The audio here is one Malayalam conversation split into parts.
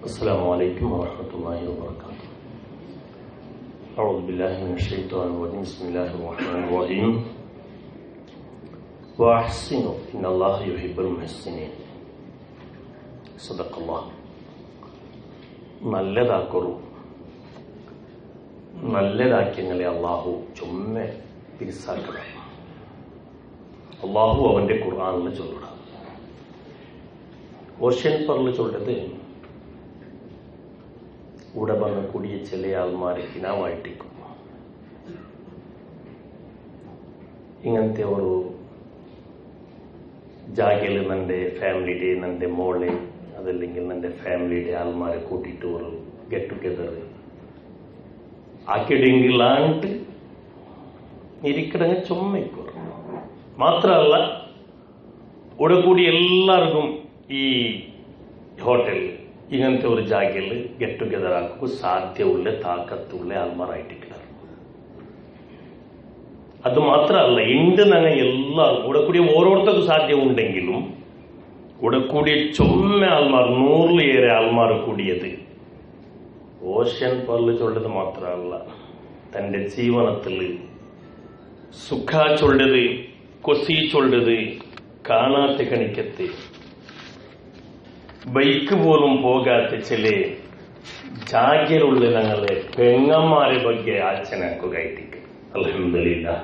السلام عليكم ورحمة الله وبركاته. أعوذ بالله من الشيطان الرجيم. بسم الله الرحمن الرحيم. وأحسنوا إن الله يحب المحسنين. صدق الله. നല്ലതാക്കിയങ്ങളെ അള്ളാഹു ചുമ്മ തിരിസാക്കണം. അള്ളാഹു അവന്റെ ഖുർആനിൽ ചൊല്ലണം. ഓഷ്യൻ പറഞ്ഞ് ചൊല്ലത് ഇവിടെ കൂടിയ ചില ആൾമാരെ ഹിനാവായിട്ടിരിക്കും. ഇങ്ങനത്തെ ഒരു ജാഗയിൽ എൻ്റെ ഫാമിലിയുടെ എൻ്റെ മോളെ അതല്ലെങ്കിൽ എൻ്റെ ഫാമിലിയുടെ ആൾമാരെ കൂട്ടിയിട്ട് ഒരു ഗെറ്റ് ടുഗെദർ ആക്കിയിടെങ്കിലാണ്ട് ഇരിക്കടങ്ങ് ചുമ്മയ്ക്കും. മാത്രമല്ല ഇവിടെ കൂടി എല്ലാവർക്കും ഈ ഹോട്ടലിൽ ഇങ്ങനത്തെ ഒരു ജാഗയിൽ ഗെറ്റ് ടുഗെദർ ആക്കുക സാധ്യമുള്ള താക്കത്തുള്ള ആൾമാരായിട്ടിരിക്കണം. അത് മാത്രമല്ല ഉണ്ട് ഞങ്ങൾ എല്ലാവരും ഇവിടെ കൂടി ഓരോരുത്തർക്കും സാധ്യമുണ്ടെങ്കിലും ഇവിടെ കൂടിയ ചുമ്മ ആൾമാർ 100-ലേറെ ആൾമാർ കൂടിയത് ഓഷ്യൻ പല്ല് ചൊല്ലത് മാത്രമല്ല, തൻ്റെ ജീവനത്തിൽ സുഖ ചൊല്ലത് കൊസി ചൊല്ലത് കാണാത്ത കണിക്കത്ത് ബൈക്ക് പോലും പോകാത്ത ചില ജാഗ്യരുള്ള ഞങ്ങളെ പെങ്ങന്മാരെ ಬಗ್ಗೆ ആച്ചനാക്കുകയായിട്ട് അൽഹംദുലില്ലാ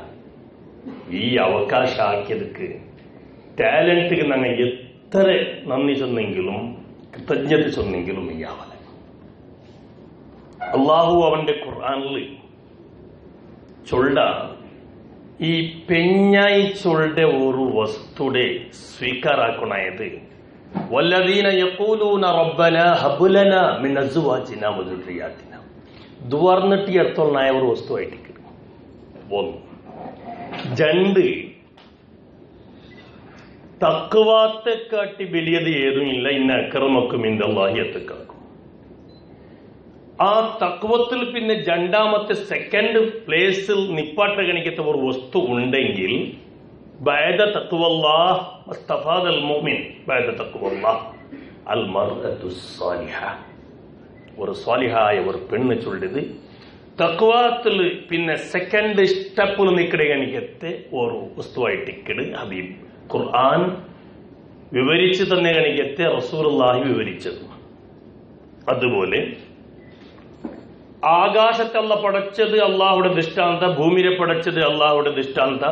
ഈ അവകാശ ആക്കിയതുക്ക് ടാലന്റിക്ക് ഞങ്ങൾ എത്ര നന്ദി ചെന്നെങ്കിലും കൃതജ്ഞത ചെന്നെങ്കിലും ഈ അവല അള്ളാഹു അവന്റെ ഖുർആനിൽ ചൊല്ല ഈ പെഞ്ഞായി ചൊല്ലുടെ ഒരു വസ്തുടെ സ്വീകാരാക്കണായത് വല്ലദീന യഖൂലൂന റബ്ബനാ ഹബ് ലനാ മിൻ അസ്വാജിനാ വദുർരിയാതിനാ ദുവർന്നിട്ട് അർത്ഥമുള്ള ഒരു വസ്തുവായിട്ട് ഒന്ന്. രണ്ട്, തഖ്വാത്തെക്കാട്ടി വലിയത് ഏതുമില്ല. ഇന്ന അക്രമക്കും ഇൻദല്ലാഹി അത്ഖാക്കും. ആ തഖ്വത്തിൽ പിന്നെ രണ്ടാമത്തെ സെക്കൻഡ് പ്ലേസിൽ നിപ്പാട്ട ഗണിക്കത്തെ ഒരു വസ്തു ഉണ്ടെങ്കിൽ ബഅദ തഖ്വല്ലാഹ് മുസ്തഫാദൽ മുഅ്മിൻ ബഅദ തഖ്വല്ലാഹ് അൽ മർഅതു സ്വാലിഹ. ഒരു സ്വാലിഹായ ഒരു പെണ്ണ് ചൊല്ലത് തഖ്വാത്തിൽ പിന്നെ സെക്കൻഡ് സ്റ്റെപ്പിൽ നിൽക്കടെ ഗണിക്കത്തെ ഒരു വസ്തുവായിട്ടിക്കട്. അത് ഖുർആൻ വിവരിച്ചു തന്നെ ഗണിക്കത്തെ റസൂലുള്ളാഹി വിവരിച്ചത്. അതുപോലെ ആകാശത്തല്ല പടച്ചത് അള്ളാഹുടെ ദൃഷ്ടാന്ത, ഭൂമിയെ പടച്ചത് അള്ളാഹുടെ ദൃഷ്ടാന്ത,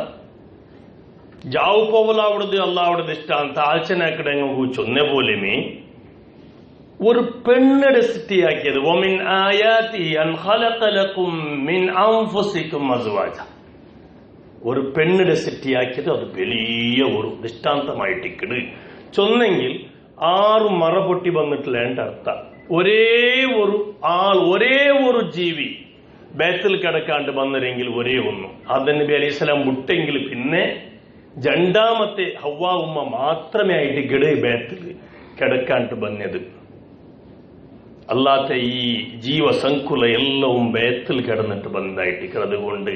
ജാവു പോവലാവുടത് അള്ളാഹുടെ ദൃഷ്ടാന്ത. ആഴ്ചനാക്കിടങ്ങു ചൊന്ന പോലെമേ ഒരു പെണ്ണിടെ സൃഷ്ടിയാക്കിയത് വമിൻ ആയാതി അൻ ഖലഖ ലക്കും മിൻ അൻഫുസികും അസ്വാജ. ഒരു പെണ്ണിടെ സൃഷ്ടിയാക്കിയത് അത് വലിയ ഒരു ദൃഷ്ടാന്തമായിട്ടിക്കട് ചൊന്നെങ്കിൽ 6 മറ പൊട്ടി വന്നിട്ടില്ല എൻ്റെ അർത്ഥം. ഒരേ ഒരു ആൾ ഒരേ ഒരു ജീവി ബേത്തിൽ കിടക്കാണ്ട് വന്നിരെങ്കിൽ ഒരേ ഒന്നും ആദം നബി അലൈഹി സ്വലാം വിട്ടെങ്കിൽ പിന്നെ രണ്ടാമത്തെ ഹവ്വാ ഉമ്മ മാത്രമേ ആയിട്ട് ഗഡ് ബേത്തിൽ കിടക്കാണ്ട് വന്നത്. അല്ലാത്ത ഈ ജീവസങ്കുല എല്ലവും ബേത്തിൽ കിടന്നിട്ട് വന്നതായിട്ട്. അതുകൊണ്ട്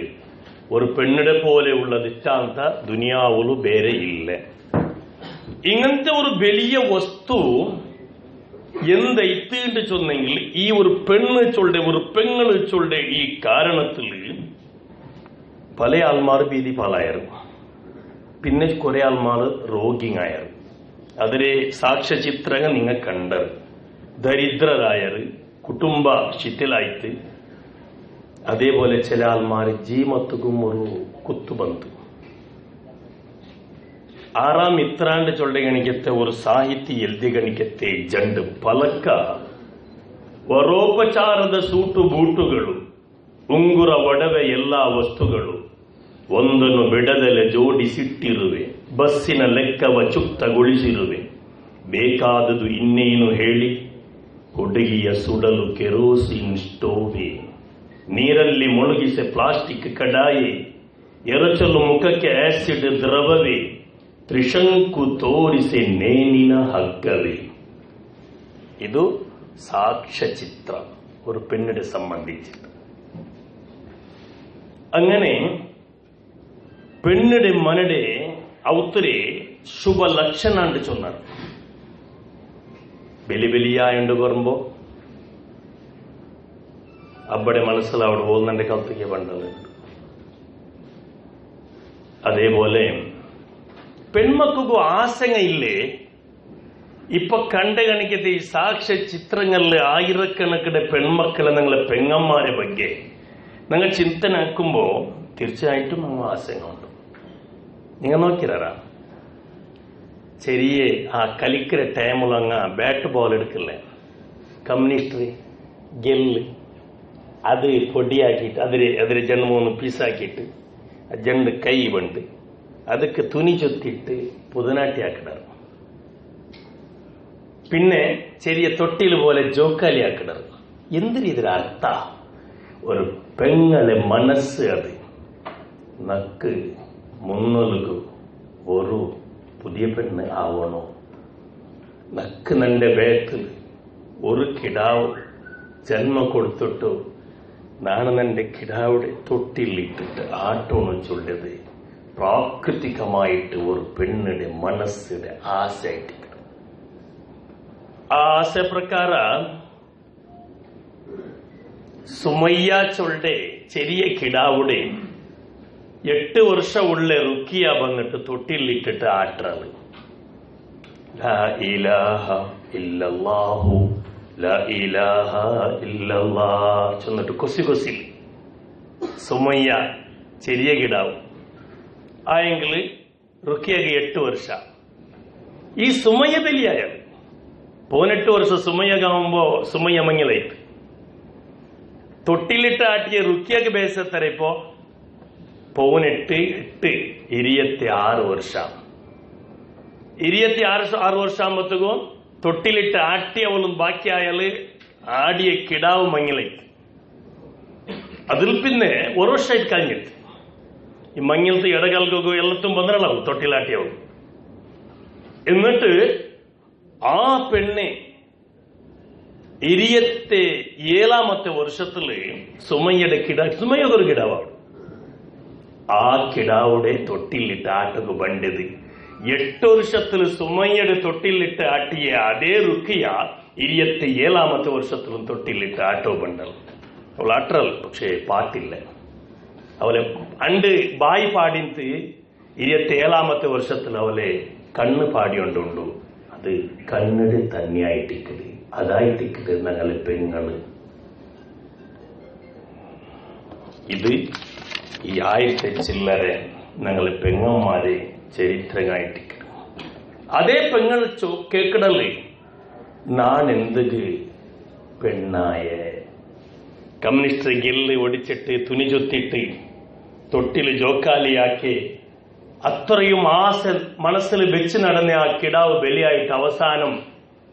ഒരു പെണ്ണിടെ പോലെയുള്ള ദൃഷ്ടാന്ത ദുനിയാവുള്ളു വേറെ ഇല്ല. ഇങ്ങനത്തെ ഒരു വലിയ വസ്തു എന്തെത്തിണ്ട് ചൊന്നെങ്കിൽ ഈ ഒരു പെണ്ണ് ചൊല്ലെ ഒരു പെങ്ങള് ചൊല്ലെ ഈ കാരണത്തിൽ പല ആൾമാർ ഭീതി പാലായിരുന്നു. പിന്നെ കുറെ ആൾമാർ രോഗിയായർ. അതിലെ സാക്ഷ്യചിത്രങ്ങൾ നിങ്ങൾ കണ്ടത് ദരിദ്രരായർ, കുടുംബ ശിഥിലായിട്ട്. അതേപോലെ ചില ആൾമാർ ജീമത്തുക്കും ഒരു കുത്തുബന്ത്. 6ാം നൂറ്റാണ്ട് ചൊല്ല ഗണിക്കത്തെ ഒരു ಸಾಹಿತಿ ಎಲ್ದಿ ಗಣಿಕತ್ತೆ ಜಂಡು ಪಲಕ ವರೋಪಚಾರದ ಸೂಟು ಬೂಟುಗಳು ಉಂಗುರ ಒಡವೆ ಎಲ್ಲಾ ವಸ್ತುಗಳು ಒಂದನ್ನು ಬಿಡದಲೆ ಜೋಡಿಸಿಟ್ಟಿರುವೆ. ಬಸ್ಸಿನ ಲೆಕ್ಕವ ಚುಕ್ತಗೊಳಿಸಿರುವೆ. ಬೇಕಾದುದು ಇನ್ನೇನು ಹೇಳಿ ಹುಡುಗಿಯ ಸುಡಲು ಕೆರೋಸಿನ್ ಸ್ಟೋವೆ. ನೀರಲ್ಲಿ ಮುಳುಗಿಸೆ ಪ್ಲಾಸ್ಟಿಕ್ ಕಡಾಯೆ. ಎರಚಲು ಮುಖಕ್ಕೆ ಆಸಿಡ್ ದ್ರವವೇ. ತ್ರಿಶಂಕು ತೋರಿಸೆ ನೇನಿನ ಹಗ್ಗವೇ. ಇದು സാക്ഷ്യചിത്ര ഒരു പെണ്ണിനെ സംബന്ധിച്ചിട്ട്. അങ്ങനെ പെണ്ണിടെ മനടെ ഔത്തരെ ശുഭ ലക്ഷണാണ്ട് ചൊന്നാണ്. ബലിയായുണ്ട് പറയുമ്പോൾ ಅಬ್ಬಡೆ ಮನಸ್ಸಲ್ಲಿ അവിടെ പോകുന്നതിന്റെ കൗതുക പണ്ടത്. അതേപോലെ പെൺമക്കൾക്കും ആശങ്ക ഇല്ലേ? ഇപ്പൊ കണ്ടുകണിക്കത്തെ ഈ സാക്ഷ്യ ചിത്രങ്ങളിലെ ആയിരക്കണക്കിന് പെൺമക്കളെ നിങ്ങളെ പെങ്ങന്മാരെ ಬಗ್ಗೆ നിങ്ങൾ ചിന്തനാക്കുമ്പോ തീർച്ചയായിട്ടും നമ്മൾ ആശങ്ക ഉണ്ട്. നിങ്ങൾ നോക്കിരാ ചെറിയ ആ കളിக்கிற ടൈമിൽ അങ്ങ് ബാറ്റ് ബോൾ എടുക്കില്ലേ, കമ്മ്യൂണിസ്റ്റ് ഗെല്ല് അത് പൊടിയാക്കിയിട്ട് അതിൽ 2-3 പീസാക്കിയിട്ട് ജണ്ട് കൈ ಬಂದು ಅದಕ್ಕೆ തുണി ചൊത്തിയിട്ട് പുതുനാട്ടി ആക്കിടാറ്. പിന്നെ ചെറിയ തൊട്ടിൽ പോലെ ജോക്കാലി ആക്കിടാറ്. എന്തിന് ഇതിന് അർത്ഥ? ഒരു പെങ്ങളെ മനസ്സ് അത് നക്ക് മുന്നൊലുകു ഒരു പുതിയ പെണ്ണ് ആവണോ, നക്ക് നന്റെ ബേത്തിൽ ഒരു കിടാവ് ജന്മം കൊടുത്തിട്ടു ನಾನು ನನ್ನ കിടാവിടെ തൊട്ടിലിട്ടിട്ട് ആട്ടോന്ന് ചൊല്ലത് പ്രാകൃതികമായിട്ട് ഒരു പെണ്ണിന്റെ മനസ്സിന്റെ ആശയായിട്ട്. ആ ആശ പ്രಕಾರ സുമയ്യ ചൊല്ലെ ചെറിയ കിടാവിടെ 8 ವರ್ಷವುಳ್ಳ ರುಕಿಯ ಬಂದಿಟ್ಟು ತೊಟ್ಟಿಲಿಟ್ಟಿಟ್ಟು ಆಟ್ರಾಳು. ಲಾ ಇಲಾಹ ಇಲ್ಲಲ್ಲಾಹು ലാ ഇലാഹ ഇല്ലല്ലാഹ് ചെന്നിട്ട് കൊസി സുമയ്യ ചെറിയ കിടാവും ആയെങ്കിൽ റുക്കിയക്ക് 8 ವರ್ಷ. ഈ സുമയ്യ ബലിയായ 18 ವರ್ಷ സുമയ്യകാവുമ്പോ സുമയ്യ മങ്ങിലായിട്ട് തൊട്ടിലിട്ട് ആട്ടിയ റുക്കിയക്ക് ಬೇಸತ್ತಾರೆ. ഇപ്പോ 18 26 ವರ್ಷ. 26 ವರ್ಷ ആകുമ്പോഴത്തേക്കും തൊട്ടിലിട്ട് ആട്ടിയവളും ബാക്കിയായാല് ആടിയ കിടാവ് മങ്ങിലായിട്ട്. അതിൽ പിന്നെ 1 ವರ್ಷമായിട്ട് കഴിഞ്ഞിട്ട് ഈ മങ്ങിലത്തെ ഇടകൽകൊക്കെ എല്ലാത്തും പന്ത്രണ്ടാവും തൊട്ടിലാട്ടിയവൾ. എന്നിട്ട് ആ പെണ്ണെ 27ാമത്തെ വർഷത്തില് സുമയ്യൊരു കിടാവാണ്. ആ കിടാവുടെ തൊട്ടിലിട്ട് ആട്ടക്ക് ബണ്ടത് 8 ವರ್ಷത്തില് സുമയ്യയുടെ തൊട്ടിലിട്ട് ആട്ടിയ അതേ റുക്കിയ 27ാമത്തെ വർഷത്തിലും തൊട്ടിലിട്ട് ആട്ടോ ബണ്ടൽ. അവൾ ആട്ടറൽ, പക്ഷേ പാട്ടില്ല. അവളെ അണ്ട് ബായി പാടിന്ത് 27ാമത്തെ വർഷത്തിൽ അവളെ കണ്ണ് പാടിയോണ്ടുണ്ടു. അത് കണ്ണിട് തന്നെയായിട്ടിക്കല്, അതായിട്ടിക്കല് ഞങ്ങളെ പെങ്ങള്. ഇത് ഈ 1000 ചില്ലറെ ഞങ്ങളെ പെങ്ങന്മാരെ ചരിത്രമായിട്ട് അതേ പെങ്ങൾ കേക്കടല്ലേ നാൻ എന്തൊരു പെണ്ണായ. കമ്മ്യൂണിസ്റ്റ് ഗെല്ല് ഒടിച്ചിട്ട് തുണി ചൊത്തിട്ട് തൊട്ടിൽ ജോക്കാലിയാക്കി അത്രയും ആശ മനസ്സിൽ വെച്ച് നടന്ന ആ കിടാവ് ബലിയായിട്ട് അവസാനം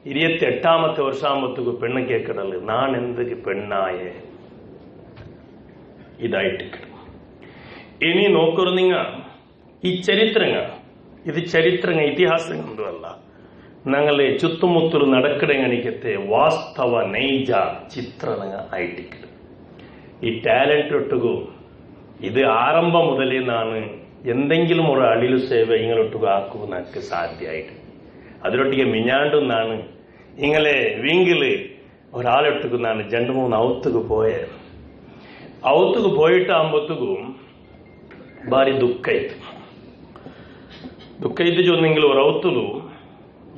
28ാമത്തെ വർഷാകുമ്പോഴത്തേക്ക് പെണ്ണ് കേക്കടല് നാൻ എന്തൊരു പെണ്ണായ ഇതായിട്ട്. ഇനി നോക്കൂ നിങ്ങ ഈ ചരിത്രങ്ങൾ, ഇത് ചരിത്രങ്ങൾ ഇതിഹാസങ്ങളൊന്നുമല്ല, ഞങ്ങളെ ചുറ്റുമുത്തಲು നടക്കടങ്ങണിക്കത്തെ വാസ്തവ ನೈಜ ಚಿತ್ರಣ ಆಯ್ತಿತ್ತು. ഈ ടാലന്റ് ഒട്ടുകു ഇത് ആരംഭം മുതലേ നാണ് എന്തെങ്കിലും ഒരു അളിലു സേവ ഇങ്ങളൊട്ടുക ആക്കുക നമുക്ക് സാധ്യമായിട്ട്. അതിലൊട്ടിಗೆ മിഞ്ഞാണ്ടും നാണ് ഇങ്ങളെ വിങ്കില് ഒരാളൊട്ടുകു നാണ് 2-3 ഔത്തുക്ക് പോയിട്ടാകുമ്പോഴത്തേക്കും ಭಾರಿ ದುಃಖ ಇತ್ತು ಚೊಂದೆಂಗಿಲು ഒരു ഔത്തുಲು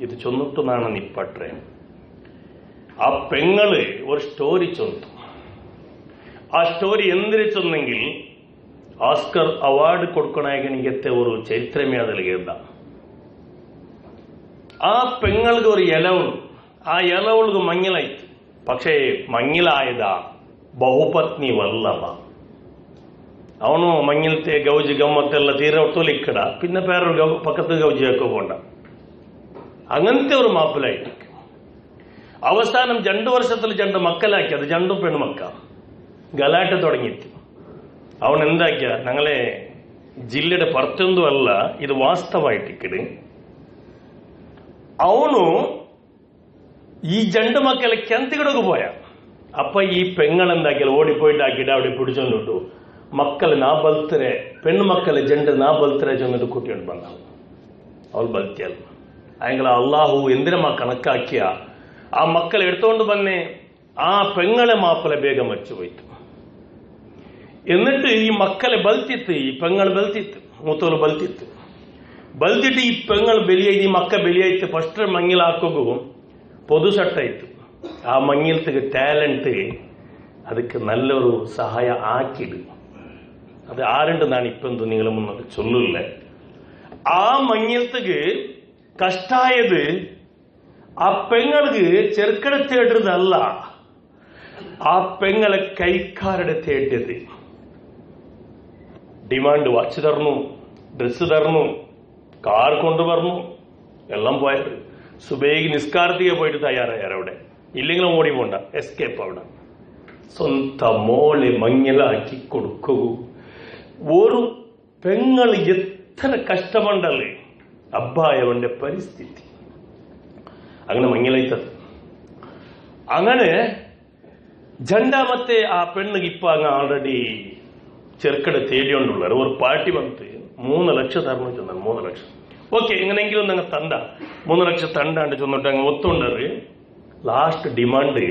ഇത് ചൊന്നിട്ട് നാണ് നിപ്പട്ടെ. ആ പെങ്ങള് ഒരു സ്റ്റോറി ചൊന്നു. ആ സ്റ്റോറി എന്തിനു ചൊന്നെങ്കിൽ ഓസ്കർ അവാർഡ് കൊടുക്കണായകനികത്തെ ഒരു ചരിത്രമേ അതിൽ എഴുതാം. ആ പെങ്ങൾക്ക് ഒരു ഇലവളു, ആ ഇലവൾക്ക് മങ്ങിലായിട്ട്. പക്ഷേ മങ്ങിലായതാ ಬಹುಪತ್ನಿ ವಲ್ಲಭ. ಅವನು ಮಂಗಿಲ್ತೆ ಗೌಜಿ ಗಮ್ಮತ್ತೆಲ್ಲ ತೀರ ತೊಲಿಕ್ಕಡ പിന്നെ പേരൊരു പക്കത്ത് ഗൗജിയൊക്കെ പോണ്ട. അങ്ങനത്തെ ഒരു മാപ്പിലായിട്ട് അവസാനം 2 ವರ್ಷത്തിൽ 2 മക്കളാക്കി. അത് 2 പെൺമക്ക. ഗലാട്ട തുടങ്ങിയിട്ട് അവൻ എന്താക്കിയ ഞങ്ങളെ ജില്ലയുടെ പുറത്തൊന്നും അല്ല, ഇത് വാസ്തവായിട്ടിക്കട്. ಅವನು ഈ 2 മക്കളെ കിണത്തിക്കിടക്ക് പോയ. അപ്പൊ ഈ പെങ്ങൾ എന്താക്കിയാൽ ഓടിപ്പോയിട്ട് ആ കിടാവിടെ പിടിച്ചോണ്ടിട്ടു. ಮಕ್ಕಳು ನಾ ಬಲ್ತರೆ, ಪೆಣ್ಣು ಮಕ್ಕಳ ಜಂಡ ನಾ ಬಲ್ತರೆ ಚೊಂದಿಟ್ಟು ಕೂಟಿಕೊಂಡು ಬಂದ. ಅವಳು ಬಲ್ತಿಯಲ್ಲ ಆಯಂಗಳ ಅಲ್ಲಾಹು ಎಂದಿನ ಕಣಕ್ಕಾಕಿಯ ಆ ಮಕ್ಕಳು ಎಡ್ತೊಂಡು ಬನ್ನೆ ಆ ಪೆಂಗಳ ಮಾಪಲೆ ಬೇಗ ಮಚ್ಚು ಹೋಯ್ತು. എന്നിട്ട് ಈ ಮಕ್ಕಳೆ ಬಲ್ತಿತ್ತು, ಈ ಪೆಂಗಳು ಬಲ್ತಿತ್ತು, ಮೂತೋಲು ಬಲ್ತಿತ್ತು. ಬಲ್ತಿಟ್ಟು ಈ ಪೆಂಗಳು ಬೆಲಿಯೈದು, ಈ ಮಕ್ಕ ಬೆಲಿಯಾಯ್ತು. ಫಸ್ಟ್ ಮಂಗಿಲ್ ಹಾಕೋಗು പൊതു സട്ടായിട്ട് ആ മങ്ങിലത്തേക്ക് ടാലന്റ് ಅದಕ್ಕೆ നല്ലൊരു സഹായ ആക്കിയിട്. അത് ആരുണ്ട് നാണ് ഇപ്പം നിങ്ങൾ മുന്നോട്ട് ചൊല്ലില്ല. ആ മങ്ങിലത്തേക്ക് കഷ്ടായത് ആ പെങ്ങൾക്ക് ചെറുക്കട തേടുന്നതല്ല, ആ പെങ്ങളെ കൈക്കാരുടെ തേടിയത്. ഡിമാൻഡ് വാച്ച് തരണു, ഡ്രസ്സ് തരണു, കാർ കൊണ്ടുവരണു, എല്ലാം പോയത്. സുബൈക്ക് നിസ്കാരത്തിക്ക് പോയിട്ട് തയ്യാറായാർ അവിടെ, ഇല്ലെങ്കിലും ഓടി പോണ്ട, എസ്കേപ്പ് അവിടെ. സ്വന്തം മോളെ മങ്ങിലാക്കി കൊടുക്കൂ. ഒരു പെങ്ങൾ എത്ര കഷ്ടമുണ്ടല്ലേ അബ്ബായവന്റെ പരിസ്ഥിതി. അങ്ങനെ മങ്ങിലായിത്തത്. അങ്ങനെ രണ്ടാമത്തെ ആ പെണ്ണിಗೆ ഇപ്പൊ അങ്ങ് ആൾറെഡി ചെറുക്കടെ തേടിയോണ്ടുള്ള ഒരു പാർട്ടി വന്നിട്ട് 3 ലക്ഷം തരണം ചെന്നാൽ 3 ലക്ഷം. ഓക്കെ, എങ്ങനെയെങ്കിലും നിങ്ങൾ തണ്ട 3 ലക്ഷം തണ്ടാണ്ട് ചെന്നിട്ട് അങ്ങ് ഒത്തുകൊണ്ടത്. ലാസ്റ്റ് ഡിമാൻഡ്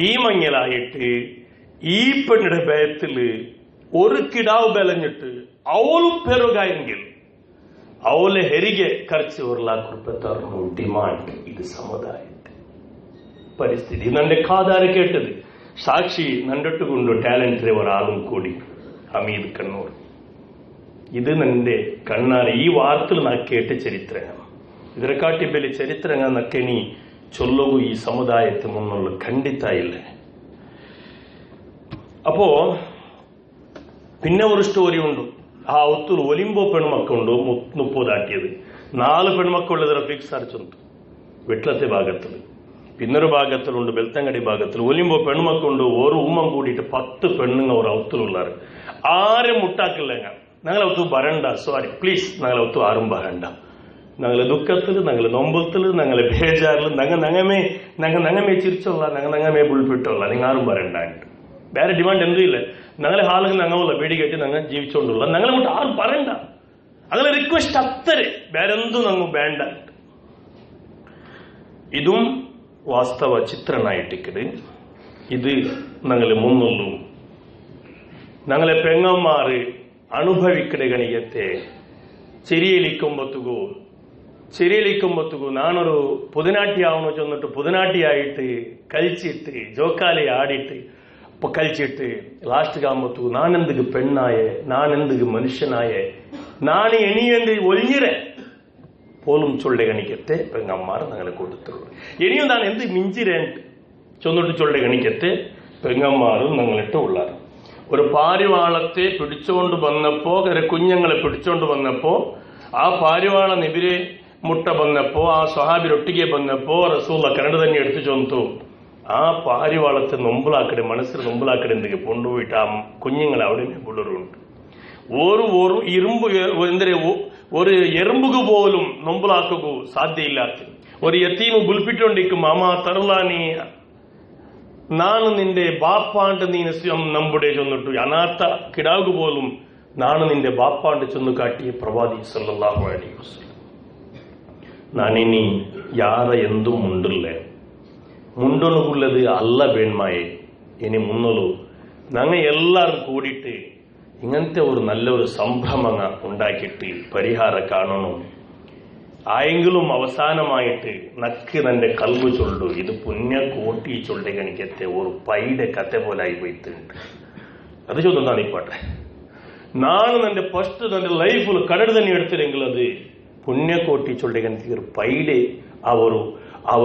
ഈ മങ്ങലായിട്ട് ഈ പെണ്ണിയുടെ ഭയത്തില് ഒരു കിടാവ് ബലഞ്ഞിട്ട് അവളും പെരുകായെങ്കിൽ അവളെ ಹೆರಿಗೆ ಖರ್ಚು 1 ಲಕ್ಷ ರೂಪಾಯಿ ತರணும் ಡಿಮಾಂಡ್. ಇದು ಸಮುದಾಯದ ಪರಿಸ್ಥಿತಿ. ನನ್ನ ಕಾದಾರೆ ಕೇട്ടത്. സാക്ഷി നണ്ടിട്ടുകൊണ്ടു ടാലന്റ് ഒരാളും കൂടി ഹമീദ് കണ്ണൂർ. ഇത് നിന്റെ കണ്ണാറ് ഈ വാർത്തയിൽ നാ കേട്ട ചരിത്രങ്ങൾ. ഇതിനെക്കാട്ടി വലിയ ചരിത്രങ്ങൾ നക്കെ നീ ചൊല്ലവു ഈ സമുദായത്തിന് മുന്നുള്ള ಖಂಡಿತ ಇಲ್ಲ. അപ്പോ പിന്നെ ഒരു സ്റ്റോറി ഉണ്ട്. ആ ഒത്തൊരു ഒലിമ്പോ പെൺമക്കളുണ്ട് 30 ದಾಟಿയത്. 4 പെൺമക്കളുള്ളതിനെ ഫിക്സ് അടിച്ചുണ്ട് വിട്ലത്തെ ഭാഗത്തിൽ. പിന്നൊരു ഭാഗത്തിലുണ്ട് ബെൽത്തങ്ങടി ഭാഗത്തിൽ ഒലിമ്പോ പെൺമക്കളുണ്ട്. ഒരു ഉമ്മം കൂടിയിട്ട് 10 പെണ്ണുങ്ങ ഒരു അവത്തിലുള്ളാറ്. ആരും മുട്ടാക്കില്ല. ഞങ്ങളെ ഒത്തു വരണ്ട, സോറി പ്ലീസ്, ഞങ്ങളെ ഒത്തു ആരും വരണ്ട. ഞങ്ങളെ ദുഃഖത്തിൽ, ഞങ്ങളെ നൊമ്പത്തിൽ, ഞങ്ങളെ ബേജാറിൽ ഞങ്ങമേ ചിരിച്ചോള, ഞങ്ങമേ ബുൾപ്പിട്ടോള, നിങ്ങൾ ആരും വരണ്ട. വേറെ ഡിമാൻഡ് എന്തും ഇല്ല. ഞങ്ങളെ ഹാളുകൾ ഞങ്ങളുള്ള വീടി കെട്ടി ഞങ്ങൾ ജീവിച്ചോണ്ടുള്ള, ഞങ്ങളെ കൊണ്ട് ആരും പറയണ്ട. അങ്ങനെ റിക്വസ്റ്റ് അത്തരെ വേറെന്തും ഞങ്ങൾ വേണ്ട. ഇതും വാസ്തവ ചിത്രനായിട്ടിക്കട്. ഇത് ഞങ്ങളെ മുന്നുള്ളൂ. ഞങ്ങളെ പെങ്ങന്മാര് ಅನುಭವಿಕಡೆ ಗಣಿಗತ್ತೆ. ചെരിയലിക്കുമ്പത്തുകൂ നാനൊരു പുതുനാട്ടി ആവണോ ചെന്നിട്ട് പുതുനാട്ടി ആയിട്ട് കളിച്ചിട്ട് ജോക്കാലി ആടിയിട്ട് കളിച്ചിട്ട് ലാസ്റ്റ് ആകുമ്പത്തുകൂ നാനെന്തുക്ക് പെണ്ണായേ, നാനെന്തുക്ക് മനുഷ്യനായേ, നാണ് എണിയെന്ത് ഒഴിഞ്ഞിരെ പോലും ചൊല്ലെ ഗണിക്കത്തെ പെങ്ങന്മാർ ഞങ്ങളെ കൊടുത്തുള്ളൂ. ഇനിയും നാൻ എന്ത് മിഞ്ചിരേണ്ട് ചെന്നിട്ട് ചൊല്ലെ ഗണിക്കത്തെ പെങ്ങന്മാരും ഞങ്ങളിട്ട് ഉള്ളാറ്. ഒരു പാരിവാളത്തെ പിടിച്ചുകൊണ്ട് വന്നപ്പോ, കുഞ്ഞുങ്ങളെ പിടിച്ചുകൊണ്ട് വന്നപ്പോ, ആ പാരിവാളനെതിരെ മുട്ട വന്നപ്പോ, ആ സ്വഹാബിരൊട്ടിಗೆ ಬಂದപ്പോ റസൂല കരട് തന്നെ എടുത്തു ചൊന്നു. ആ പാരിവാളത്തെ നൊമ്പലാക്കടെ, മനസ്സിൽ നൊമ്പലാക്കടെ എന്തൊക്കെ കൊണ്ടുപോയിട്ട് ആ കുഞ്ഞുങ്ങളെ അവിടെ പിള്ളറുണ്ട്. ഒരു ഇരുമ്പ് ഒരു എറുമ്പുക പോലും നൊമ്പലാക്കുക സാധ്യയില്ലാത്ത ഒരു യത്തീമ് ബുൽപ്പിട്ടോണ്ടിരിക്കും. അമ്മ തറലാനി ನಾನು ನಿಂದೆ ಬಾಪಾಂಟ ನೀನು ನಂಬುಡೆ ಚೊಂದಿಟ್ಟು ಅನಾಥ ಕಿಡಾಗು ಬೋಲುಂ ನಾನು ನಿಂದೆ ಬಾಪಾಂಟ ಚೊಂದು ಕಾಟಿಯ ಪ್ರವಾದಿ ಸಲ್ಲಲ್ಲಾಹು ಅಲೈಹಿ ವಸಲ್ಲಂ. ನಾನಿನಿ ಯಾರ ಎಂದೂ ಮುಂಡಿಲ್ಲ, ಮುಂಡೊನುಗುള്ളത് അല്ല വേൺമായെ. ഇനി മുന്നോളൂ ഞങ്ങൾ എല്ലാവരും കൂടിയിട്ട് ഇങ്ങനത്തെ ഒരു നല്ലൊരു സംഭ്രമങ്ങ ഉണ്ടാക്കിയിട്ട് പരിഹാരം കാണണം. ആയെങ്കിലും അവസാനമായിട്ട് നക്ക് തന്റെ കൽബ് ചൊല്ലു. ഇത് പുണ്യ കോട്ടി ചൊല്ലെ കണിക്കത്തെ ഒരു പൈയുടെ കഥ പോലായി പോയിട്ടുണ്ട്. അത് ചൊന്നാണ് ഇപ്പോട്ടെ. നാളെ തന്റെ ഫസ്റ്റ് തന്റെ ലൈഫിൽ കടട് തന്നെ എടുത്തില്ലെങ്കിൽ അത് പുണ്യകോട്ടി ചൊല്ലെ കണിക്ക് ഒരു പൈയുടെ ആ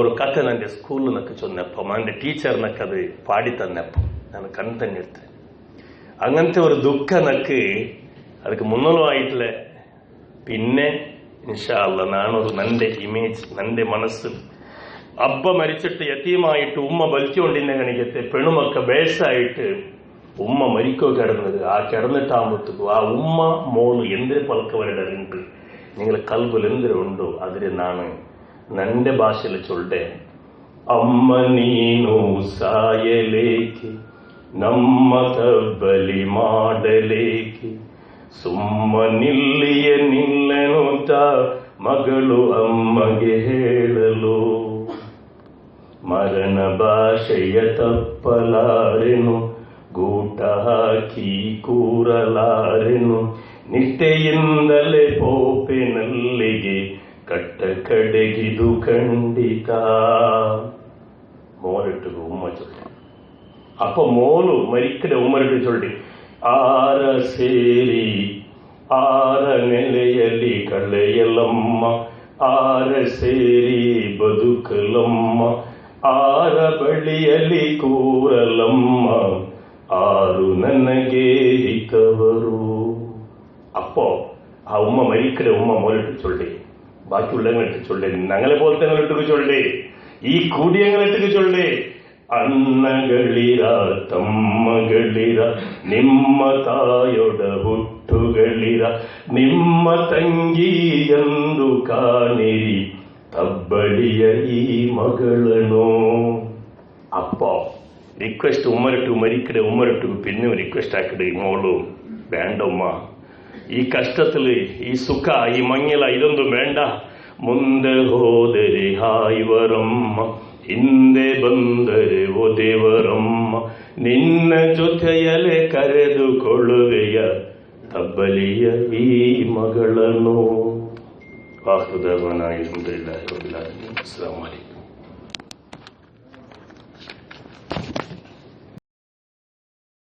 ഒരു കഥ തന്റെ സ്കൂളിൽ നക്ക് ചൊന്നപ്പം എന്റെ ടീച്ചർ നക്കത് പാടി തന്നപ്പം ഞാൻ കണ്ണു തന്നെ എടുത്ത്. അങ്ങനത്തെ ഒരു ദുഃഖ നക്ക് ಅದಕ್ಕೆ മുന്നോളം ആയിട്ടില്ല. പിന്നെ ഇൻഷാ അല്ലാ നാനൊരു നന്റെ ഇമേജ് നന്റെ മനസ്സിൽ അബ്ബ മരിച്ചിട്ട് യതീമായിട്ട് ഉമ്മ ബലിച്ചുകൊണ്ടിരുന്ന കണിക്കത്തെ പെണ്ണുമക്ക ബേസായിട്ട് ഉമ്മ മരിക്കോ കിടന്നത്. ആ കിടന്നിട്ടാകുമ്പോഴത്തേക്കും ആ ഉമ്മ മോള് എന്തിന് പലക്കവരുടെ നിങ്ങൾ കൽബിൽ എന്തിനു ഉണ്ടോ അതിന് നാണ് നന്റെ ഭാഷയിൽ ചൊല്ലെ. അമ്മ നീനു സായലേക്ക് ನಮ್ಮ ತಬ್ಬಲಿ ಮಾಡಲೇಕೆ ಸುಮ್ಮನಿಲ್ಲಿಯ ನಿಲ್ಲನುತ್ತ ಮಗಳು ಅಮ್ಮಗೆ ಹೇಳಲು. ಮರಣ ಭಾಷೆಯ ತಪ್ಪಲಾರೆನು ಗೂಟ ಹಾಕಿ ಕೂರಲಾರೆನು, ನಿಷ್ಠೆಯಿಂದಲೇ ಪೋಪೆನಲ್ಲಿಗೆ ಕಟ್ಟ ಕಡೆಗಿದು ಖಂಡಿತ. മോലിട്ട് ഉമ്മ ചൊല്ലി. അപ്പൊ മോള് മരിക്കടെ ഉമ്മരിട്ട് ചൊല്ലി, ആര ಸೇರಿ ಆರ ನೆಲೆಯಲ್ಲಿ ಕಳೆಯಲಮ್ಮ, ಆರ ಸೇರಿ ಬದುಕಲಮ್ಮ, ಆರ ಬಳಿಯಲ್ಲಿ ಕೂರಲಮ್ಮ, ಆರು ನನಗೆ ಹಿತವರು. അപ്പോ ആ ഉമ്മ മരിക്കടെ ഉമ്മ മോലിട്ട് ചൊല്ലി. ബാക്കിയുള്ളവങ്ങളിട്ട് ചൊല്ലി, ഞങ്ങളെ പോലത്തെ ഇട്ട് ചൊല്ലി, ಈ ಕೂಡಿಯಂಗಲಟ್ಟಿಗೆ ಚೊಳ್ಳೆ. ಅಣ್ಣಗಳಿರ ತಮ್ಮಗಳಿರ, ನಿಮ್ಮ ತಾಯೊಡ ಹುಟ್ಟುಗಳಿರ, ನಿಮ್ಮ ತಂಗಿ ಎಂದು ಕಾಣಿರಿ ತಬ್ಬಳಿಯ ಈ ಮಗಳನು. അപ്പോ റിക്വസ്റ്റ് ഉമ്മരട്ടു മരിക്കടെ ഉമ്മരട്ടു പിന്നെ റിക്വസ്റ്റ് ആക്കടെ മോളു വേണ്ട ഉമ്മ, ಈ ಕಷ್ಟದಲ್ಲಿ ಈ ಸುಖ ಈ ಮಂಗಿಲ ಇದೊಂದು ಬೇಡ. ಮುಂದೆ ಹೋದರೆ ಹಾಯ್ವರಮ್ಮ, ಹಿಂದೆ ಬಂದರೆ ಓ ದೇವರಮ್ಮ, ನಿನ್ನ ಜೊತೆಯಲೆ ಕರೆದುಕೊಳ್ಳುವೆಯ ತಬ್ಬಲಿಯ ಈ ಮಗಳನ್ನು. ವಾಸುದೇವನಾಯ ಅಸ್ಸಲಾಮು ಅಲೈಕುಂ.